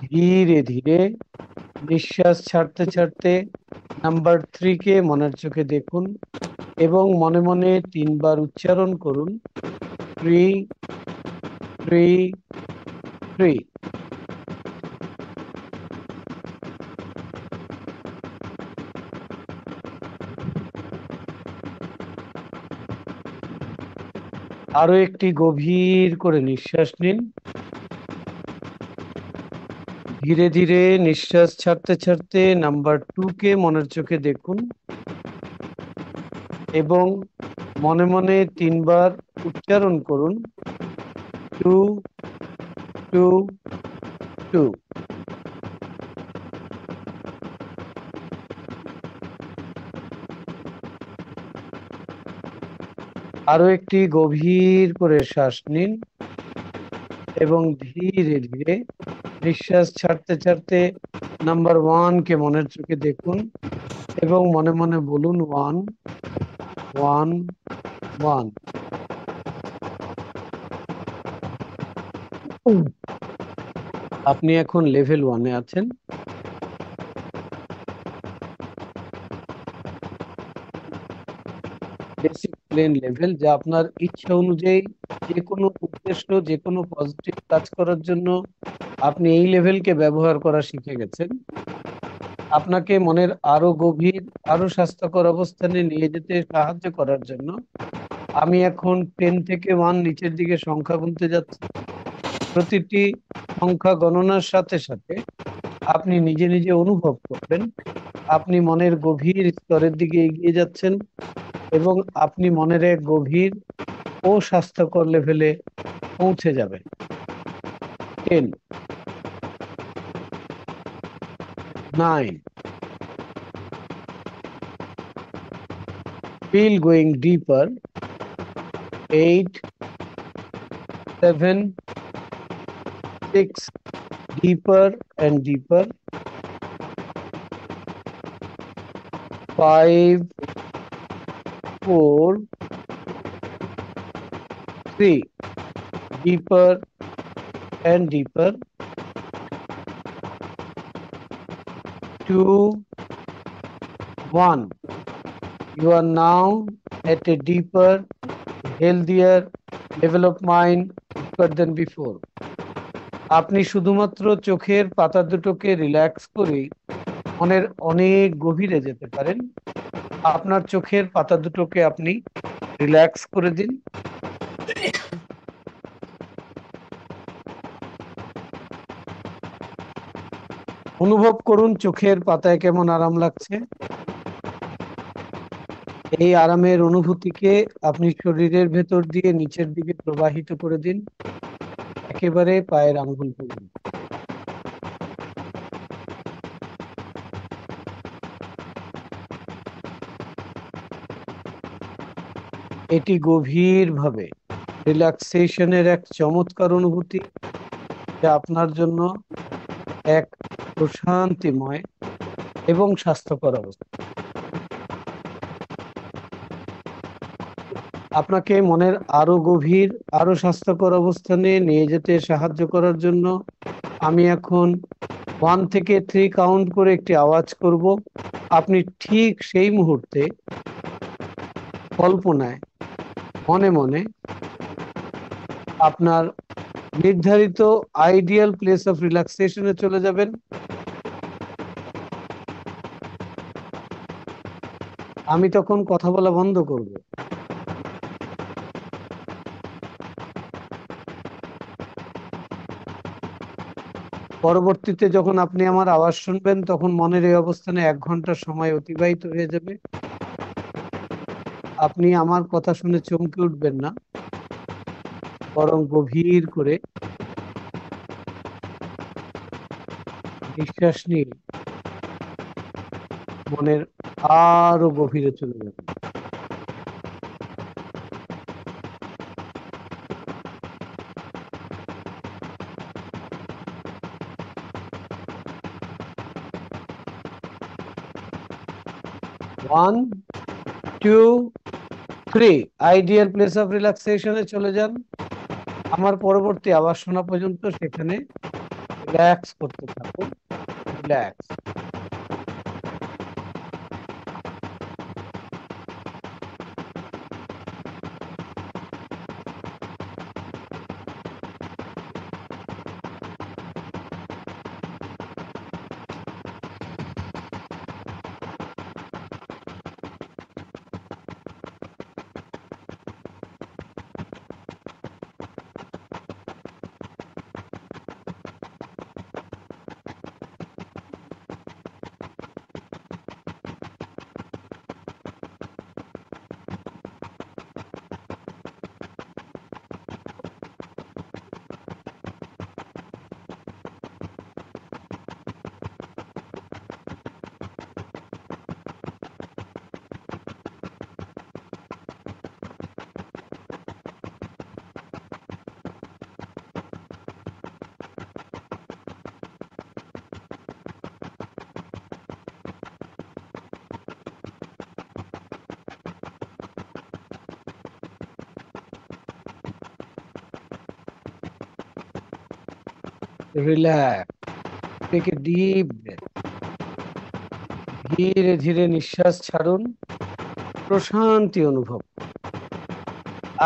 ধীরে ধীরে নিঃশ্বাস ছাড়তে ছাড়তে নাম্বার 3 কে মনের চোখে দেখুন এবং মনে মনে 3 বার উচ্চারণ করুন, 3, 3, 3। আরো একটি গভীর করে নিঃশ্বাস নিন। ধীরে ধীরে নিঃশ্বাস ছাড়তে ছাড়তে নাম্বার 2 কে মনের চোখে দেখুন এবং মনে মনে 3 বার উচ্চারণ করুন, 2, 2, 2। আরো একটি গভীর করে শ্বাস নিন এবং ধীরে ধীরে নিঃশ্বাস ছাড়তে ছাড়তে নাম্বার 1 কে মনের চোখে দেখুন এবং মনে মনে বলুন, 1, 1, 1। আপনি এখন লেভেল 1-এ আছেন। বেসিক প্লেন লেভেল, যা আপনার ইচ্ছা অনুযায়ী যে কোনো উদ্দেশ্য, যে কোনো পজিটিভ কাজ করার জন্য আপনি এই লেভেলকে ব্যবহার করা শিখে গেছেন। আপনাকে মনের আরো গভীর, আরো স্বাস্থ্যকর অবস্থানে নিয়ে যেতে সাহায্য করার জন্য আমি এখন 10 থেকে 1 নিচের দিকে সংখ্যা গুনতে যাচ্ছি। প্রতিটি সংখ্যা গণনার সাথে সাথে আপনি নিজে নিজে অনুভব করবেন আপনি মনের গভীর স্তরের দিকে এগিয়ে যাচ্ছেন এবং আপনি মনের এক গভীর ও স্বাস্থ্যকর লেভেলে পৌঁছে যাবেন। 10, 9, feel going deeper, 8, 7, 6, deeper and deeper, 5, 4, 3, deeper and deeper, 2, 1. You are now at a deeper, healthier level of mind deeper than before. আপনি শুধুমাত্র চোখের পাতা দুটোকে রিল্যাক্স করে মনের অনেক গভীরে যেতে পারেন। আপনার চোখের পাতা দুটোকে আপনি রিল্যাক্স করে দিন। অনুভব করুন চোখের পাতায় কেমন আরাম লাগছে। এই আরামের অনুভূতিকে আপনি শরীরের ভেতর দিয়ে নিচের দিকে প্রবাহিত করে দিন, একেবারে পায়ের আঙ্গুল পর্যন্ত। এটি গভীরভাবে রিল্যাক্সেশনের এক চমৎকার অনুভূতি, যা আপনার জন্য এক প্রশান্তিময় এবং স্বাস্থ্যকর অবস্থা। আপনাকে মনের আরো গভীর, আরো স্বাস্থ্যকর অবস্থানে নিয়ে যেতে সাহায্য করার জন্য আমি এখন 1 থেকে 3 কাউন্ট করে একটি আওয়াজ করব। আপনি ঠিক সেই মুহূর্তে কল্পনায় মনে মনে আপনার নির্ধারিত আইডিয়াল প্লেস অফ রিল্যাক্সেশনে চলে যাবেন। আমি তখন কথা বলা বন্ধ করব। পরবর্তীতে যখন আপনি আমার আওয়াজ শুনবেন, তখন মনের এই অবস্থানে 1 ঘন্টা সময় অতিবাহিত হয়ে যাবে। আপনি আমার কথা শুনে চমকে উঠবেন না, বরং গভীর করে নিঃশ্বাস নিয়ে মনের আরো গভীরে চলে যাবেন। One, two, three, ideal place of রিল্যাক্সেশনে চলে যান। আমার পরবর্তী আওয়াজ শোনা পর্যন্ত সেখানে রিল্যাক্স করতে থাকুন, relax. Relax. Take a deep breath. ধীরে ধীরে নিঃশ্বাস ছাড়ুন, প্রশান্তি অনুভব।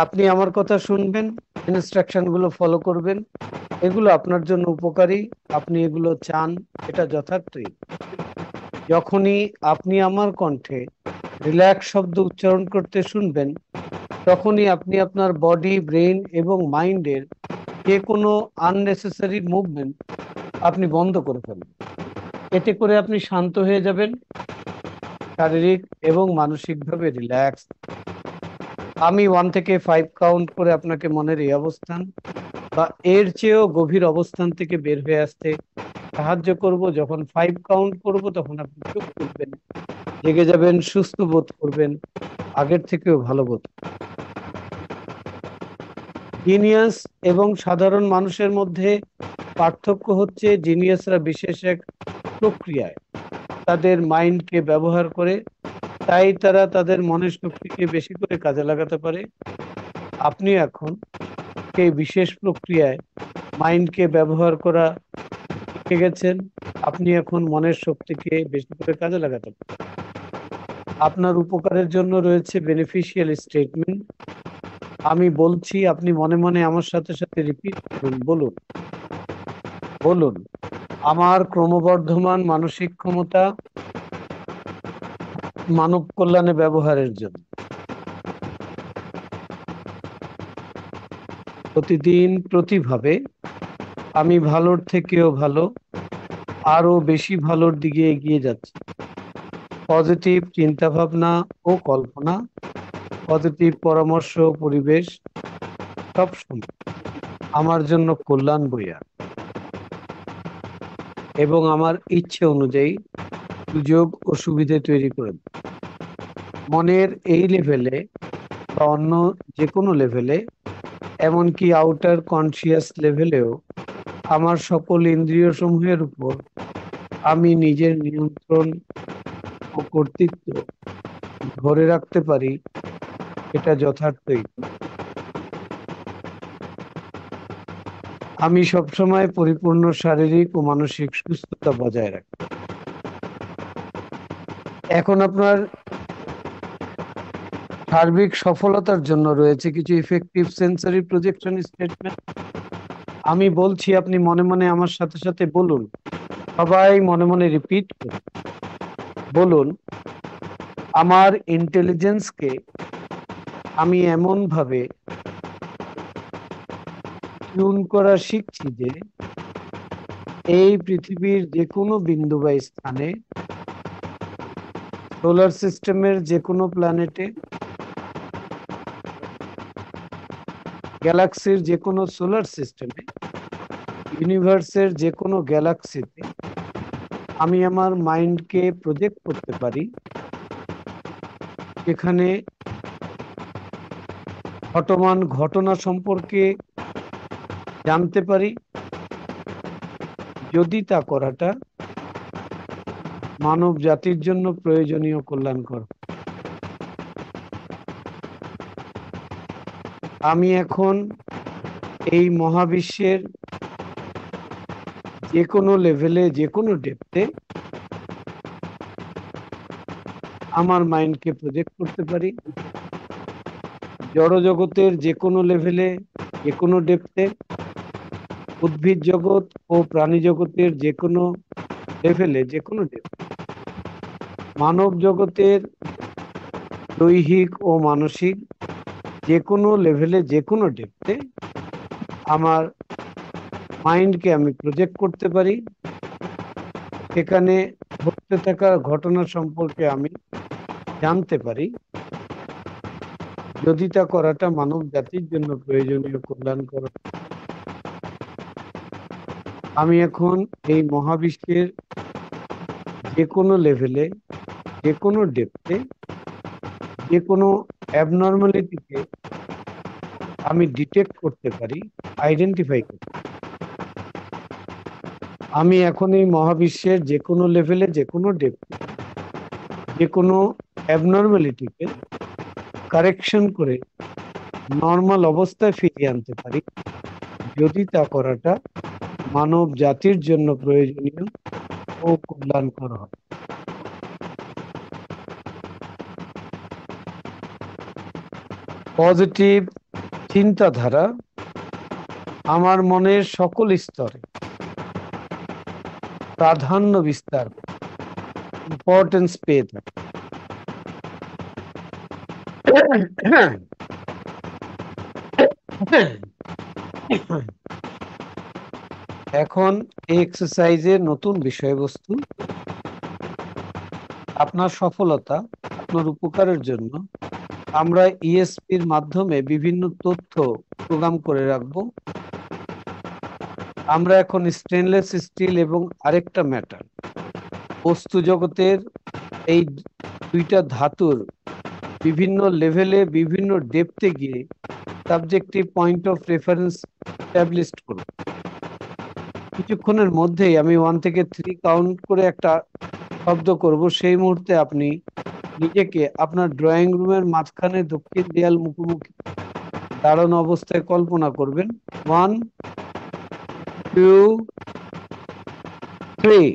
আপনি আমার কথা শুনবেন, ইনস্ট্রাকশন গুলো ফলো করবেন, এগুলো আপনার জন্য উপকারী, আপনি এগুলো চান, এটা যথার্থই। যখনই আপনি আমার কণ্ঠে রিল্যাক্স শব্দ উচ্চারণ করতে শুনবেন, তখনই আপনি আপনার বডি, ব্রেন এবং মাইন্ডের যে কোনো আননেসেসারি মুভমেন্ট আপনি বন্ধ করে ফেলবেন। এতে করে আপনি শান্ত হয়ে যাবেন, শারীরিক এবং মানসিকভাবে রিল্যাক্স। আমি 1 থেকে 5 কাউন্ট করে আপনাকে মনের এই অবস্থান বা এর চেয়েও গভীর অবস্থান থেকে বের হয়ে আসতে সাহায্য করব। যখন 5 কাউন্ট করব তখন আপনি চোখ খুলবেন, জেগে যাবেন, সুস্থ বোধ করবেন, আগের থেকেও ভালো বোধ। জিনিয়াস এবং সাধারণ মানুষের মধ্যে পার্থক্য হচ্ছে, জিনিয়াসরা বিশেষ এক প্রক্রিয়ায় তাদের মাইন্ডকে ব্যবহার করে, তাই তারা তাদের মনের শক্তিকে বেশি করে কাজে লাগাতে পারে। আপনি এখন এই বিশেষ প্রক্রিয়ায় মাইন্ডকে ব্যবহার করা শিখে গেছেন। আপনি এখন মনের শক্তিকে বেশি করে কাজে লাগাতে পারেন। আপনার উপকারের জন্য রয়েছে বেনিফিশিয়াল স্টেটমেন্ট। আমি বলছি, আপনি মনে মনে আমার সাথে সাথে রিপিট করুন। বলুন, বলুন, আমার ক্রমবর্ধমান মানসিক ক্ষমতা মানব কল্যাণে ব্যবহারের জন্য। প্রতিদিন প্রতিভাবে আমি ভালোর থেকেও ভালো, আরো বেশি ভালোর দিকে এগিয়ে যাচ্ছি। পজিটিভ চিন্তা ভাবনা ও কল্পনা, পজিটিভ পরামর্শ, পরিবেশ সবসময় আমার জন্য কল্যাণ বইয়া এবং আমার ইচ্ছে অনুযায়ী সুযোগ ও সুবিধে তৈরি করে দেয়। মনের এই লেভেলে বা অন্য যে কোনো লেভেলে, এমনকি আউটার কনসিয়াস লেভেলেও আমার সকল ইন্দ্রিয় সমূহের উপর আমি নিজের নিয়ন্ত্রণ ও কর্তৃত্ব ধরে রাখতে পারি, এটা যথার্থই। আমি সবসময় পরিপূর্ণ শারীরিক ও মানসিক সুস্থতা বজায় রাখি। এখন আপনার সার্বিক সফলতার জন্য রয়েছে কিছু ইফেক্টিভ সেন্সরি প্রজেকশন স্টেটমেন্ট। আমি বলছি, আপনি মনে মনে আমার সাথে সাথে বলুন। সবাই মনে মনে রিপিট করুন। বলুন, আমার ইন্টেলিজেন্সকে আমি এমন ভাবে টিউন করা শিখছি যে এই পৃথিবীর যে কোনো বিন্দু বা স্থানে, সোলার সিস্টেমের যে কোনো প্ল্যানেটে, গ্যালাক্সির যে কোনো সোলার সিস্টেমে, ইউনিভার্সের যে কোনো গ্যালাক্সিতে আমি আমার মাইন্ডকে প্রজেক্ট করতে পারি, এখানে ঘটমান ঘটনা সম্পর্কে জানতে পারি, যদি তা করাটা মানব জাতির জন্য প্রয়োজনীয় কল্যাণকর। আমি এখন এই মহাবিশ্বের যে কোনো লেভেলে যে কোনো ডেপথে আমার মাইন্ডকে প্রজেক্ট করতে পারি। জড় জগতের যে কোনো লেভেলে যে কোনো ডেপথে, উদ্ভিদ জগৎ ও প্রাণী জগতের যে কোনো লেভেলে যে কোনো ডেপথে, মানব জগতের দৈহিক ও মানসিক যে কোনো লেভেলে যে কোনো ডেপথে আমার মাইন্ডকে আমি প্রজেক্ট করতে পারি। সেখানে ঘটতে থাকা ঘটনা সম্পর্কে আমি জানতে পারি, যদি তা করাটা মানব জাতির জন্য প্রয়োজনীয় কল্যাণকর। আমি এখন এই মহাবিশ্বের যে কোনো লেভেলে যে কোনো ডেপথে যে কোনো অ্যাবনর্মালিটিকে আমি ডিটেক্ট করতে পারি, আইডেন্টিফাই করতে পারি। আমি এখন এই মহাবিশ্বের যে কোনো লেভেলে যে কোনো ডেপথে যে কোনো অ্যাবনর্মালিটিকে কারেকশন করে নর্মাল অবস্থায় ফিরিয়ে আনতে পারি, যদি তা করাটা মানব জাতির জন্য প্রয়োজনীয় ও কল্যাণকর হয়। পজিটিভ চিন্তাধারা আমার মনের সকল স্তরে প্রাধান্য বিস্তার, ইম্পর্টেন্স পেয়ে থাকে। এখন এই এক্সারসাইজের নতুন বিষয়বস্তু, আপনার সফলতা, আপনার উপকারের জন্য আমরা ইএসপির মাধ্যমে বিভিন্ন তথ্য প্রোগ্রাম করে রাখবো। আমরা এখন স্টেনলেস স্টিল এবং আরেকটা ম্যাটার, বস্তু জগতের এই দুইটা ধাতুর বিভিন্ন লেভেলে বিভিন্ন ডেপথে গিয়ে subjective point of reference establish করব। কিছুক্ষণের মধ্যেই আমি 1 থেকে 3 কাউন্ট করে একটা শব্দ করব, সেই মুহূর্তে আপনি নিজেকে আপনার ড্রয়িং রুমের মাঝখানে দক্ষিণ দেয়াল মুখোমুখি দাঁড়ানো অবস্থায় কল্পনা করবেন। 1, 2, 3।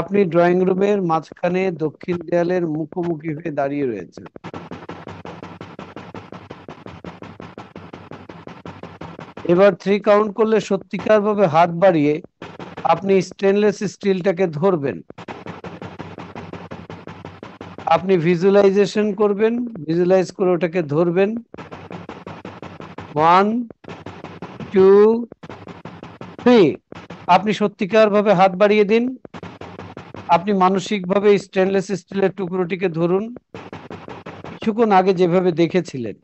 আপনি ড্রয়িং রুমের মাঝখানে দক্ষিণ দেয়ালের মুখোমুখি হয়ে দাঁড়িয়ে রয়েছেন। এবার 3 কাউন্ট করলে সত্যিকার ভাবে হাত বাড়িয়ে আপনি স্টেনলেস স্টিলটাকে ধরবেন। আপনি ভিজুয়ালাইজেশন করবেন, ভিজুয়ালাইজ করে ওটাকে ধরবেন। 1, 2, 3। আপনি সত্যিকার ভাবে হাত বাড়িয়ে দিন। আপনি মানসিকভাবে স্টেনলেস স্টিলের টুকরোটিকে ধরুন, কিছুক্ষণ আগে যেভাবে দেখেছিলেন।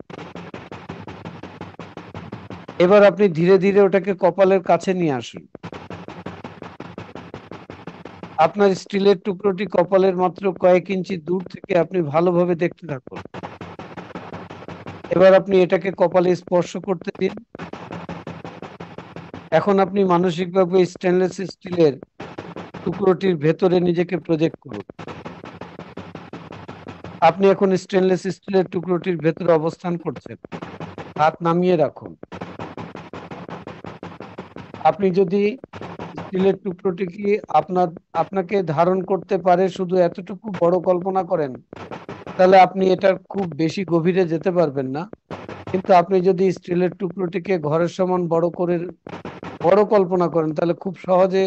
এবার আপনি ধীরে ধীরে ওটাকে কপালের কাছে নিয়ে আসুন। আপনার স্টিলের টুকরোটি কপালের মাত্র কয়েক ইঞ্চি দূর থেকে আপনি ভালোভাবে দেখতে থাকুন। এবার আপনি এটাকে কপালে স্পর্শ করতে দিন। এখন আপনি মানসিকভাবে স্টেনলেস স্টিলের টুকরোটির ভেতরে নিজেকে প্রজেক্ট করুন। আপনি এখন স্টেনলেস স্টিলের টুকরোটির ভেতরে অবস্থান করছেন। হাত নামিয়ে রাখুন। আপনি যদি স্টিলের টুকরোটিকে আপনাকে ধারণ করতে পারে শুধু এতটুকু বড় কল্পনা করেন, তাহলে আপনি এটার খুব বেশি গভীরে যেতে পারবেন না। কিন্তু আপনি যদি স্টিলের টুকরোটিকে ঘরের সমান বড় কল্পনা করেন, তাহলে খুব সহজে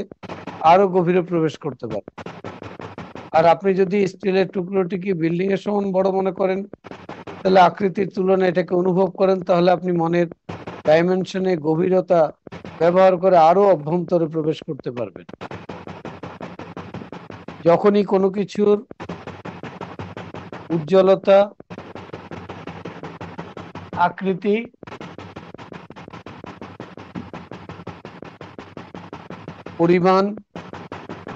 আরো গভীরে প্রবেশ করতে পারেন। আর আপনি যদি স্টিলের টুকরোটিকে বিল্ডিং এর সমান বড় মনে করেন, তাহলে আকৃতির তুলনায় এটাকে অনুভব করেন, তাহলে আপনি মনের ডাইমেনশনে গভীরতা ব্যবহার করে আরো অভ্যন্তরে প্রবেশ করতে পারবেন। যখনই কোনো কিছুর উজ্জ্বলতা, আকৃতি, পরিমাণ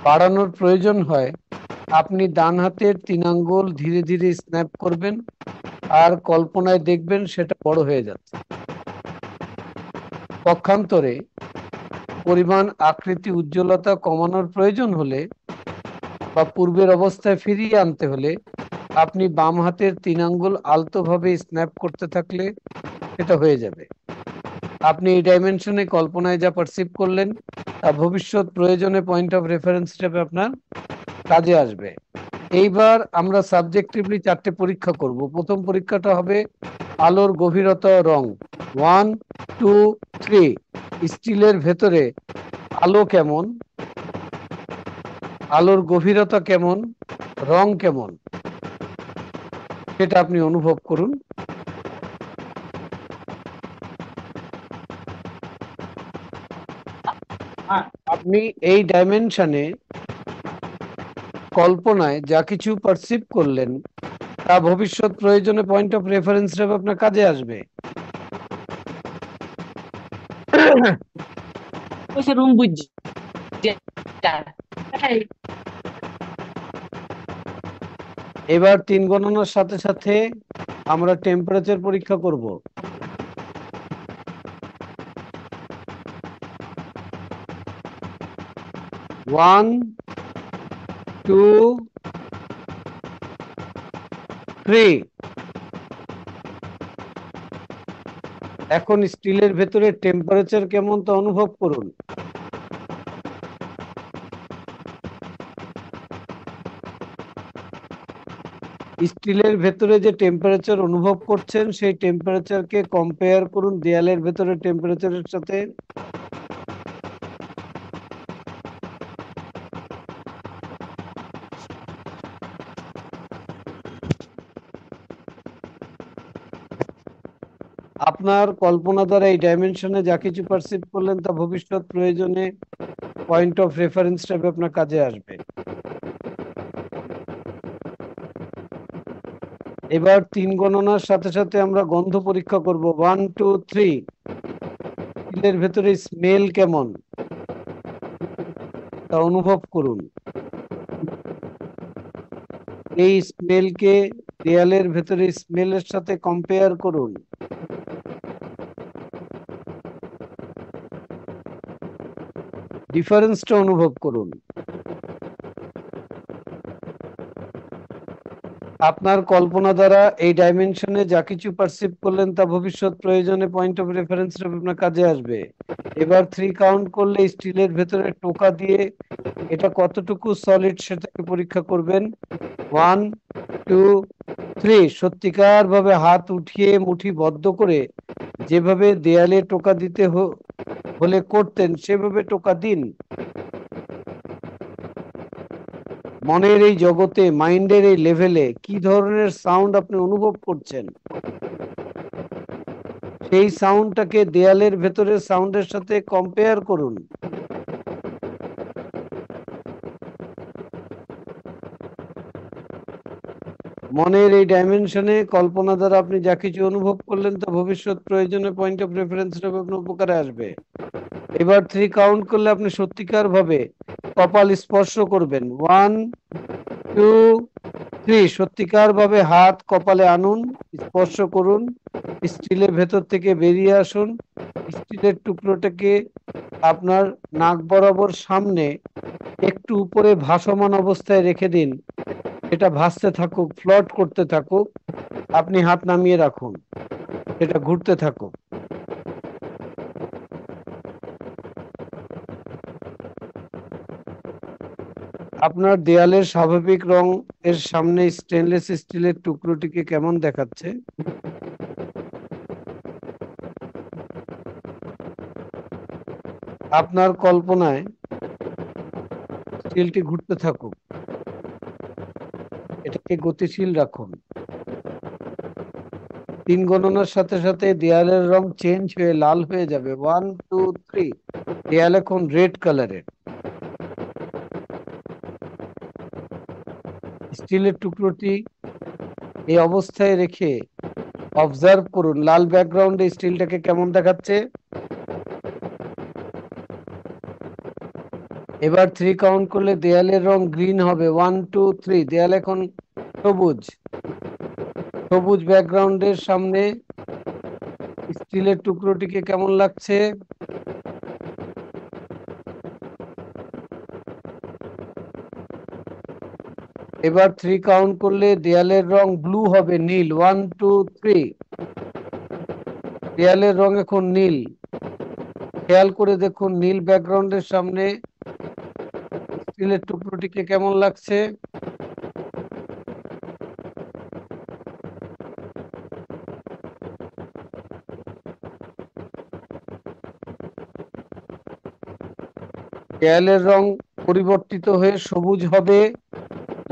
বাড়ানোর প্রয়োজন হয়, আপনি ডান হাতের 3 আঙ্গুল ধীরে ধীরে স্ন্যাপ করবেন আর কল্পনায় দেখবেন সেটা বড় হয়ে যাচ্ছে। পক্ষান্তরে পরিমাণ, আকৃতি, উজ্জ্বলতা কমানোর প্রয়োজন হলে বা পূর্বের অবস্থায় ফিরিয়ে আনতে হলে আপনি বাম হাতের 3 আঙ্গুল আলতোভাবে স্ন্যাপ করতে থাকলে সেটা হয়ে যাবে। আপনি এই ডাইমেনশনে কল্পনায় যা পারসিভ করলেন তা ভবিষ্যৎ প্রয়োজনে পয়েন্ট অফ রেফারেন্স হিসেবে আপনার কাজে আসবে। এইবার আমরা সাবজেক্টিভলি 4টে পরীক্ষা করব। প্রথম পরীক্ষাটা হবে আলোর গভীরতা ও রং। 1, 2, 3। স্টিলের ভেতরে আলো কেমন, আলোর গভীরতা কেমন, রং কেমন, সেটা আপনি অনুভব করুন। আপনি এই ডাইমেনশনে কল্পনায় যা কিছু পারসিভ করলেন তা ভবিষ্যৎ প্রয়োজনে পয়েন্ট অফ রেফারেন্স হিসেবে আপনার কাজে আসবে। রুম বুঝছি। এবার 3 গণনার সাথে সাথে আমরা টেম্পারেচার পরীক্ষা করব। One, two, three. এখন স্টিলের ভেতরে টেম্পারেচার কেমন তা অনুভব করুন। স্টিলের ভেতরে যে টেম্পারেচার অনুভব করছেন সেই টেম্পারেচারকে কম্পেয়ার করুন দেয়ালের ভেতরে টেম্পারেচারের সাথে। আপনার কল্পনা দ্বারা এই ডাইমেনশনে যা কিছু পারসিভ করলেন তা ভবিষ্যৎ প্রয়োজনে পয়েন্ট অফ রেফারেন্স হিসেবে আপনার কাজে আসবে। এবার 3 গণনার সাথে সাথে আমরা গন্ধ পরীক্ষা করব। 1, 2, 3। স্টিলের ভেতরে স্মেল কেমন তা অনুভব করুন। এই স্মেলকে দেয়ালের ভেতরে স্মেলের সাথে কম্পেয়ার করুন। ডিফারেন্সটা অনুভব করুন। আপনার কল্পনা দ্বারা এই ডাইমেনশনে যা কিছু পারসিভ করলেন তা ভবিষ্যৎ প্রয়োজনে পয়েন্ট অফ রেফারেন্স হিসেবে আপনার কাজে আসবে। এবার 3 কাউন্ট করলে স্টিলের ভেতরে টোকা দিয়ে এটা কতটুকু সলিড সেটাকে পরীক্ষা করবেন। 1, 2, 3। সত্যিকার ভাবে হাত উঠিয়ে মুঠি বদ্ধ করে যেভাবে দেয়ালে টোকা দিতে হলে করতেন সেভাবে টোকা দিন। মনের এই জগতে, মাইন্ডের এই লেভেলে কি ধরনের সাউন্ড আপনি অনুভব করছেন সেই সাউন্ডটাকে দেয়ালের ভেতরের সাউন্ডের সাথে কম্পেয়ার করুন। মনের এই ডাইমেনশনে কল্পনা দ্বারা আপনি যা কিছু অনুভব করলেন তা ভবিষ্যৎ প্রয়োজনে পয়েন্ট অফ রেফারেন্স হিসেবে আপনার উপকারে আসবে। এবার 3 কাউন্ট করলে আপনি সত্যিকার ভাবে কপাল স্পর্শ করবেন। 1, 2, 3। সত্যিকার ভাবে হাত কপালে আনুন, স্পর্শ করুন, স্টিলের ভেতর থেকে বেরিয়ে আসুন। স্টিলের টুকরোটাকে আপনার নাক বরাবর সামনে একটু উপরে ভাসমান অবস্থায় রেখে দিন। এটা ভাসতে থাকুক, ফ্লট করতে থাকুক। আপনি হাত নামিয়ে রাখুন, এটা ঘুরতে থাকুক। আপনার দেয়ালের স্বাভাবিক রং এর সামনে স্টেনলেস স্টিলের টুকরোটিকে কেমন দেখাচ্ছে? আপনার কল্পনায় স্টিলটি ঘুরতে থাকুক, এটাকে গতিশীল রাখুন। 3 গণনার সাথে সাথে দেয়ালের রং চেঞ্জ হয়ে লাল হয়ে যাবে। 1, 2, 3। দেয়াল এখন রেড কালারের। স্টিলের টুকরোটি এই অবস্থায় রেখে অবজার্ভ করুন লাল ব্যাকগ্রাউন্ডে স্টিলটাকে কেমন দেখাচ্ছে। এবার 3 কাউন্ট করলে দেয়ালের রং গ্রিন হবে। 1, 2, 3। দেয়াল এখন সবুজ। সবুজ ব্যাকগ্রাউন্ডের সামনে স্টিলের টুকরোটিকে কেমন লাগছে? এবার 3 কাউন্ট করলে দেয়ালের রং ব্লু হবে, নীল। 1, 2, 3। দেয়ালের রং এখন নীল। খেয়াল করে দেখুন নীল ব্যাকগ্রাউন্ডের সামনে স্টিলের টুকরোটিকে কেমন লাগছে। দেয়ালের রং পরিবর্তিত হয়ে সবুজ হবে,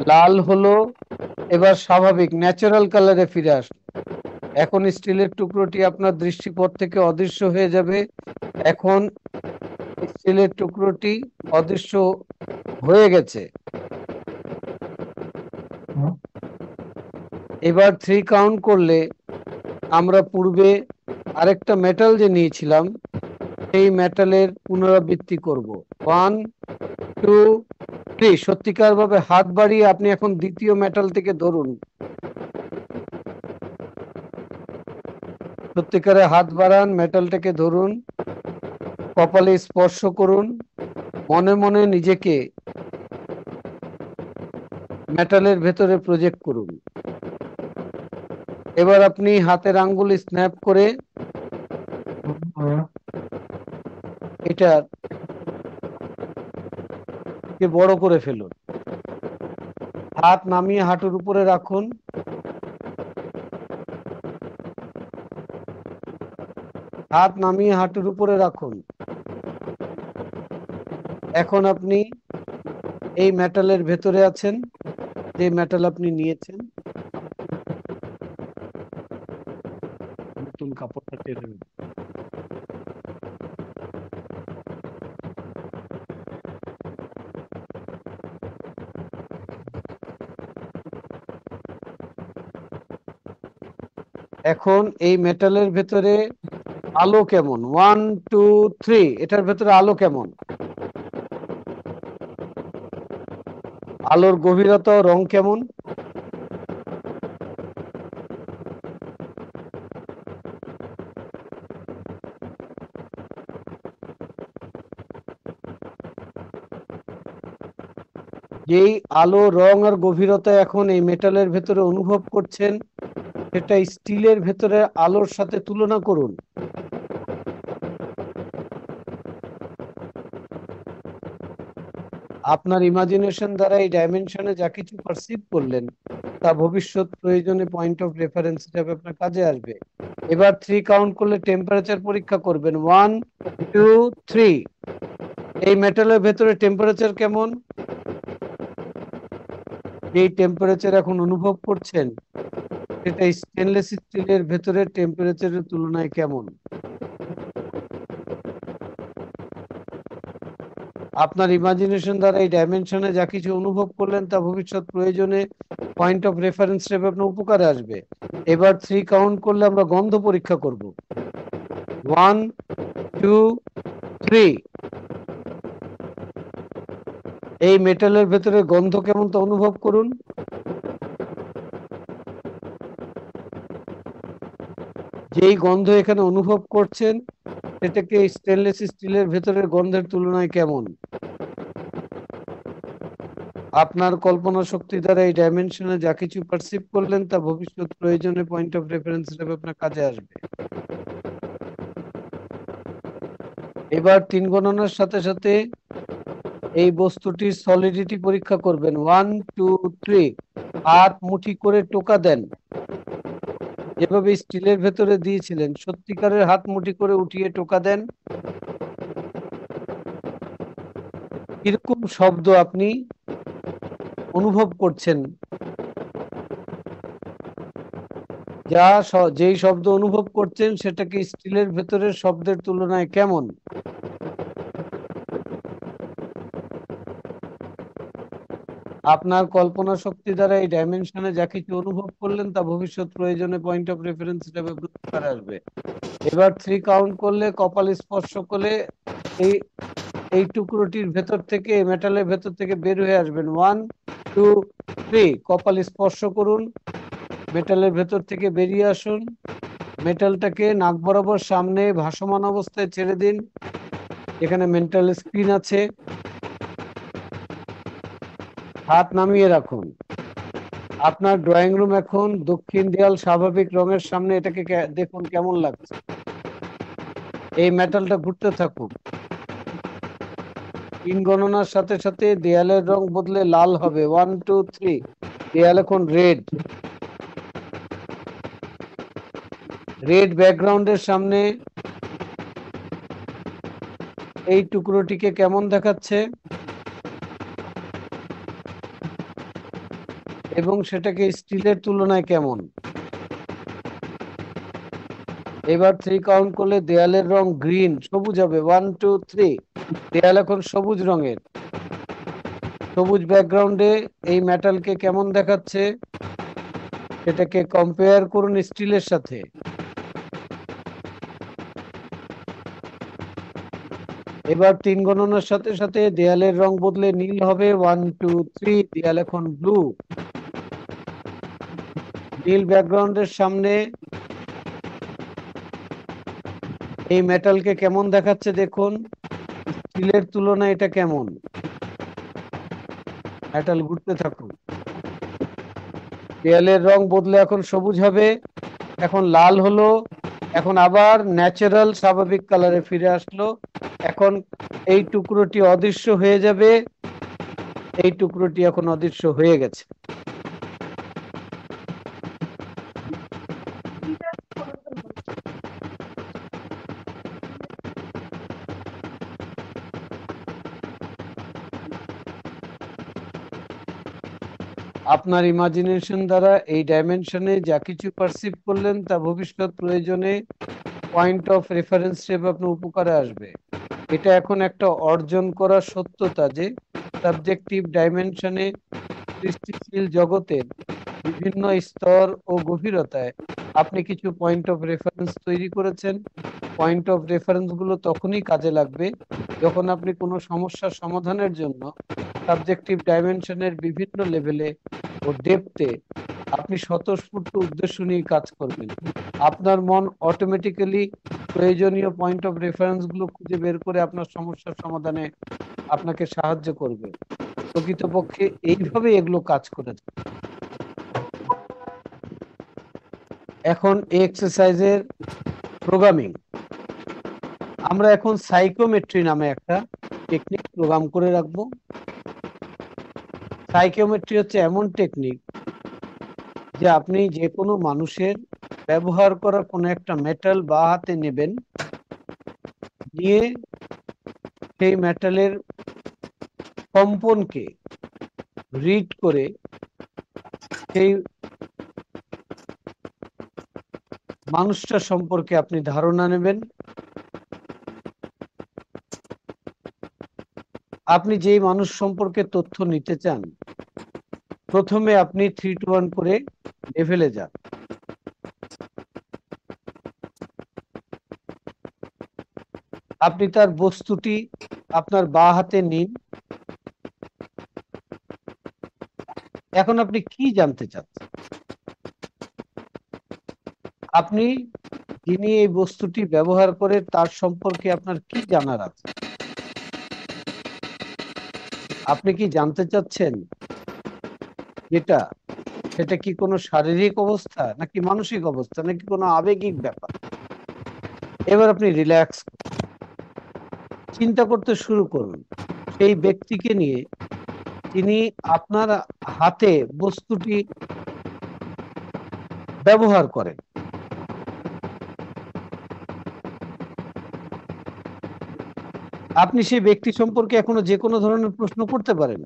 লাল হলো, এবার স্বাভাবিক ন্যাচারাল কালারে ফিরে আসলো। এখন স্টিলের টুকরোটি আপনার দৃষ্টিপথ থেকে অদৃশ্য হয়ে যাবে। এখন স্টিলের টুকরোটি অদৃশ্য হয়ে গেছে। এবার 3 কাউন্ট করলে আমরা পূর্বে আরেকটা মেটাল যে নিয়েছিলাম সেই মেটালের পুনরাবৃত্তি করব। 1 2 3। সত্যিকার ভাবে হাত বাড়িয়ে আপনি এখন দ্বিতীয় মেটাল থেকে ধরুন। সত্যিকারে হাত বাড়ান, মেটালটাকে ধরুন, কপালে স্পর্শ করুন, মনে মনে নিজেকে মেটালের ভেতরে প্রজেক্ট করুন। এবার আপনি হাতের আঙ্গুল স্ন্যাপ করে এটা বড় করে ফেলুন। হাত নামিয়ে হাঁটুর উপরে রাখুন। হাত নামিয়ে হাঁটুর উপরে রাখুন। এখন আপনি এই মেটালের ভেতরে আছেন, যে মেটাল আপনি নিয়েছেন। নতুন কাপড়টা টেনে নিন। এখন এই মেটালের ভেতরে আলো কেমন? 1 2 3। এটার ভেতরে আলো কেমন? আলোর গভীরতা ও রং কেমন? যেই আলো, রং আর গভীরতা এখন এই মেটালের ভেতরে অনুভব করছেন, সেটা স্টিলের ভেতরে আলোর সাথে তুলনা করুন। আপনার ইমাজিনেশন দ্বারা এই ডাইমেনশনে যা কিছু পারসিভ করলেন তা ভবিষ্যৎ প্রয়োজনে পয়েন্ট অফ রেফারেন্স হিসাবে আপনার কাজে আসবে। এবার 3 কাউন্ট করলে টেম্পারেচার পরীক্ষা করবেন। 1 2 3। এই মেটালের ভেতরে টেম্পারেচার কেমন? এই টেম্পারেচার এখন অনুভব করছেন, সেটা স্টেনলেস স্টিলের ভেতরে টেম্পারেচারের তুলনায় কেমন? আপনার ইমাজিনেশন দ্বারা এই ডাইমেনশনে যা কিছু অনুভব করলেন তা ভবিষ্যৎ প্রয়োজনে পয়েন্ট অফ রেফারেন্স হিসেবে আপনার উপকারে আসবে। এবার 3 কাউন্ট করলে আমরা গন্ধ পরীক্ষা করব। 1 2 3। এই মেটালের ভেতরে গন্ধ কেমন তা অনুভব করুন। যেই গন্ধ এখানে অনুভব করছেন সেটাকে স্টেনলেস স্টিলের ভেতরের গন্ধের তুলনায় কেমন? আপনার কল্পনা শক্তি দ্বারা এই ডাইমেনশনে যা কিছু পারসিভ করলেন তা ভবিষ্যৎ প্রয়োজনে পয়েন্ট অফ রেফারেন্স হিসেবে আপনার কাজে আসবে। এবার 3 গণনার সাথে সাথে এই বস্তুটির সলিডিটি পরীক্ষা করবেন। 1 2 3। হাত মুঠি করে টোকা দেন, যেভাবে স্টিলের ভেতরে দিয়েছিলেন সত্যিকারের হাত মুঠি করে উঠিয়ে টোকা দেন। কিরকম শব্দ আপনি অনুভব করছেন? যেই শব্দ অনুভব করছেন সেটাকে স্টিলের ভেতরের শব্দের তুলনায় কেমন? আপনার কল্পনা শক্তি দ্বারা এই ডাইমেনশনে যা কিছু অনুভব করলেন তা ভবিষ্যৎ প্রয়োজনে পয়েন্ট অফ রেফারেন্স হিসেবে উপকারে আসবে। এবার 3 কাউন্ট করলে কপাল স্পর্শ করলে এই এই টুকরোটির ভেতর থেকে, মেটালের ভেতর থেকে বের হয়ে আসবেন। 1 2 3। কপাল স্পর্শ করুন, মেটালের ভেতর থেকে বেরিয়ে আসুন। মেটালটাকে নাক বরাবর সামনে ভাসমান অবস্থায় ছেড়ে দিন। এখানে মেন্টাল স্ক্রিন আছে। হাত নামিয়ে রাখুন। আপনার ড্রয়িং রুম এখন দক্ষিণ দেয়াল স্বাভাবিক রঙের সামনে। এটাকে দেখুন কেমন লাগছে। এই মেটালটা ঘুরতে থাকুক। 3 গণনার সাথে সাথে দেয়ালের রং বদলে লাল হবে। 1 2 3, দেয়াল এখন রেড। রেড ব্যাকগ্রাউন্ডের সামনে এই টুকরোটিকে কেমন দেখাচ্ছে এবং সেটাকে স্টিলের তুলনায় কেমন? এবার 3 কাউন্ট করলে দেয়ালের রং গ্রিন, সবুজ হবে। 1 2 3, দেয়াল এখন সবুজ রঙের। সবুজ ব্যাকগ্রাউন্ডে এই মেটালকে কেমন দেখাচ্ছে সেটাকে কম্পেয়ার করুন স্টিলের সাথে। এবার 3 গণনার সাথে সাথে দেয়ালের রং বদলে নীল হবে। 1 2 3, দেয়াল এখন ব্লু। নীল ব্যাকগ্রাউন্ডের সামনে এই মেটালকে কেমন দেখাচ্ছে দেখুন, স্টিলের তুলনায় এটা কেমন? মেটাল ঘুরতে থাকুন। দেয়ালের রং বদলে এখন সবুজ হবে, এখন লাল হলো, এখন আবার ন্যাচারাল স্বাভাবিক কালারে ফিরে আসলো। এখন এই টুকরোটি অদৃশ্য হয়ে যাবে। এই টুকরোটি এখন অদৃশ্য হয়ে গেছে। আপনার ইমাজিনেশন দ্বারা এই ডাইমেনশনে যা কিছু পারসিভ করলেন তা ভবিষ্যৎ প্রয়োজনে পয়েন্ট অফ রেফারেন্স হিসেবে আপনার উপকারে আসবে। এটা এখন একটা অর্জন করা সত্যতা যে সাবজেক্টিভ ডাইমেনশনে সৃষ্টিশীল জগতের বিভিন্ন স্তর ও গভীরতায় আপনি কিছু পয়েন্ট অফ রেফারেন্স তৈরি করেছেন। পয়েন্ট অফ রেফারেন্স গুলো তখনই কাজে লাগবে যখন আপনি কোনো সমস্যার সমাধানের জন্য সাবজেক্টিভ ডাইমেনশনের বিভিন্ন লেভেলে ও ডেপথে আপনি স্বতঃস্ফূর্ত উদ্দেশ্য নিয়ে কাজ করবেন। আপনার মন অটোমেটিক্যালি প্রয়োজনীয় পয়েন্ট অফ রেফারেন্স গুলো খুঁজে বের করে আপনার সমস্যার সমাধানে আপনাকে সাহায্য করবে। প্রকৃতপক্ষে এইভাবে এগুলো কাজ করে। এখন এই এক্সারসাইজের প্রোগ্রামিং আমরা এখন সাইকোমেট্রি নামে একটা টেকনিক প্রোগ্রাম করে রাখবো। সাইকোমেট্রি হচ্ছে এমন টেকনিক যে আপনি যে কোনো মানুষের ব্যবহার করা কোনো একটা মেটাল বা হাতে নেবেন, নিয়ে সেই মেটালের কম্পনকে রিড করে সেই মানুষটা সম্পর্কে আপনি ধারণা নেবেন। আপনি যেই মানুষ সম্পর্কে তথ্য নিতে চান প্রথমে আপনি 3 to 1 করে লেভেলে যান। আপনি তার বস্তুটি আপনার বাঁ হাতে নিন। এখন আপনি কি জানতে চাচ্ছেন? আপনি যিনি এই বস্তুটি ব্যবহার করে তার সম্পর্কে আপনার কি জানার আছে? আপনি কি জানতে চাচ্ছেন যেটা সেটা কি কোনো শারীরিক অবস্থা নাকি মানসিক অবস্থা নাকি কোনো আবেগিক ব্যাপার? এবার আপনি রিল্যাক্স চিন্তা করতে শুরু করুন সেই ব্যক্তিকে নিয়ে তিনি আপনার হাতে বস্তুটি ব্যবহার করেন। আপনি সেই ব্যক্তি সম্পর্কে এখনো যে কোনো ধরনের প্রশ্ন করতে পারেন।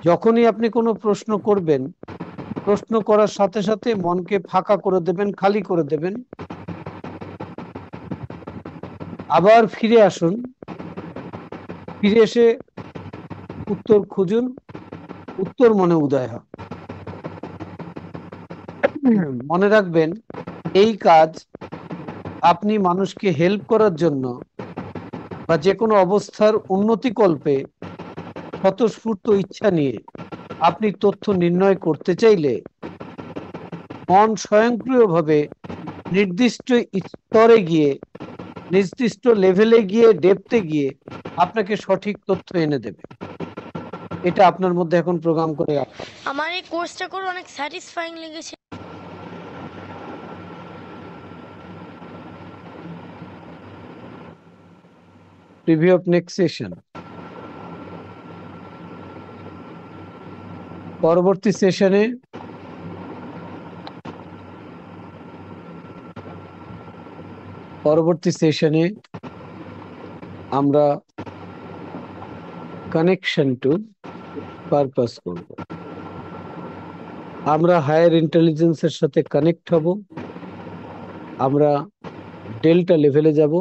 যখনই আপনি কোনো প্রশ্ন করবেন, প্রশ্ন করার সাথে সাথে মনকে ফাঁকা করে দেবেন, খালি করে দেবেন। আবার ফিরে আসুন, ফিরে এসে উত্তর খুঁজুন, উত্তর মনে উদয় হয়। মনে রাখবেন এই কাজ আপনি মানুষকে হেল্প করার জন্য বা যে কোনো অবস্থার উন্নতিকল্পে স্বতঃস্ফূর্ত ইচ্ছা নিয়ে আপনি তথ্য নির্ণয় করতে চাইলে মন স্বয়ংক্রিয়ভাবে নির্দিষ্ট স্তরে গিয়ে নির্দিষ্ট লেভেলে গিয়ে ডেপথে গিয়ে আপনাকে সঠিক তথ্য এনে দেবে। এটা আপনার মধ্যে এখন প্রোগ্রাম করে রাখুন। আমার এই কোর্সটা করে অনেক স্যাটিসফাইং লেগেছে। Preview of next session. পরবর্তী সেশনে আমরা কানেকশন টু পারপাস করব। আমরা হায়ার ইন্টেলিজেন্সের সাথে কানেক্ট হব, আমরা ডেল্টা লেভেলে যাব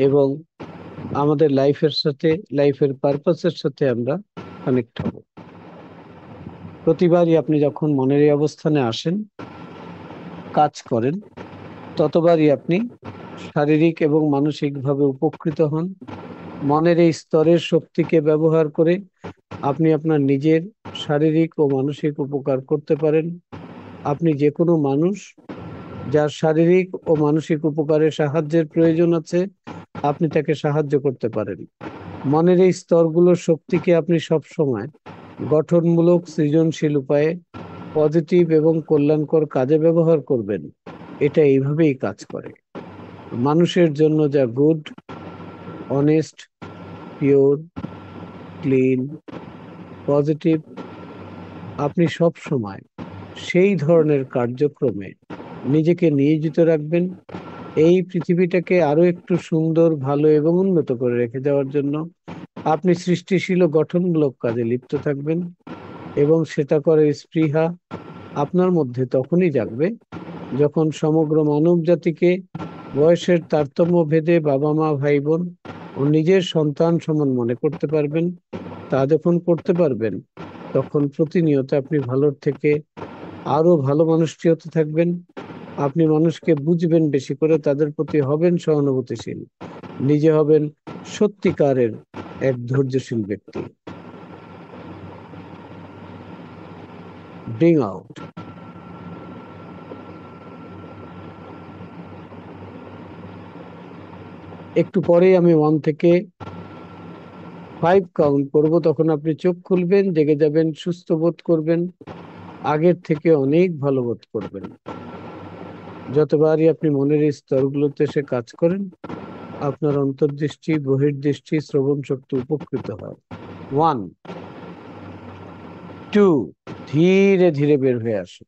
এবং আমাদের লাইফের পারপাসের সাথে আমরা কানেক্ট হব। প্রতিবারই আপনি যখন মনের এই অবস্থানে আসেন, কাজ করেন, ততবারই আপনি শারীরিক এবং মানসিকভাবে উপকৃত হন। মনের এই স্তরের শক্তিকে ব্যবহার করে আপনি আপনার নিজের শারীরিক ও মানসিক উপকার করতে পারেন। আপনি যে কোনো মানুষ যার শারীরিক ও মানসিক উপকারে সাহায্যের প্রয়োজন আছে, আপনি তাকে সাহায্য করতে পারেন। মনের এই স্তরগুলোর শক্তিকে আপনি সবসময় গঠনমূলক, সৃজনশীল উপায়ে পজিটিভ এবং কল্যাণকর কাজে ব্যবহার করবেন। এটা এইভাবেই কাজ করে। মানুষের জন্য যা good, honest, pure, clean, positive, আপনি সব সময় সেই ধরনের কার্যক্রমে নিজেকে নিয়োজিত রাখবেন। এই পৃথিবীটাকে আরো একটু সুন্দর, ভালো এবং উন্নত করে রেখে দেওয়ার জন্য আপনি সৃষ্টিশীল ও গঠনমূলক কাজে লিপ্ত থাকবেন এবং সেটা করে স্পৃহা আপনার মধ্যে তখনই জাগবে যখন সমগ্র মানব জাতিকে বয়সের তারতম্য ভেদে বাবা মা ভাই বোন ও নিজের সন্তান সমান মনে করতে পারবেন। তা যখন করতে পারবেন, তখন প্রতিনিয়ত আপনি ভালোর থেকে আরো ভালো মানুষটি হতে থাকবেন। আপনি মানুষকে বুঝবেন বেশি করে, তাদের প্রতি হবেন সহানুভূতিশীল, নিজে হবেন সত্যিকারের এক ধৈর্যশীল ব্যক্তি। Bring out. একটু পরেই আমি 1 থেকে 5 কাউন্ট করব, তখন আপনি চোখ খুলবেন, জেগে যাবেন, সুস্থ বোধ করবেন, আগের থেকে অনেক ভালো বোধ করবেন। যতবারই আপনি মনের এই স্তরগুলোতে এসে কাজ করেন, আপনার অন্তর্দৃষ্টি, বহির্দৃষ্টি, শ্রবণ শক্তি উপকৃত হয়। 1, 2, ধীরে ধীরে বের হয়ে আসে।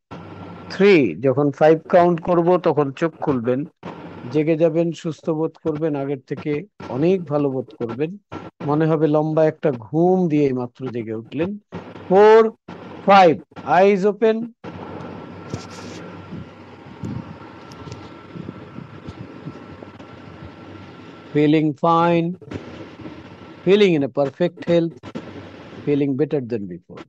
3, যখন 5 কাউন্ট করব তখন চোখ খুলবেন, জেগে যাবেন, সুস্থ বোধ করবেন, আগের থেকে অনেক ভালো বোধ করবেন, মনে হবে লম্বা একটা ঘুম দিয়ে মাত্র জেগে উঠলেন। 4, 5, আইজ open. Feeling fine, feeling in a perfect health, feeling better than before.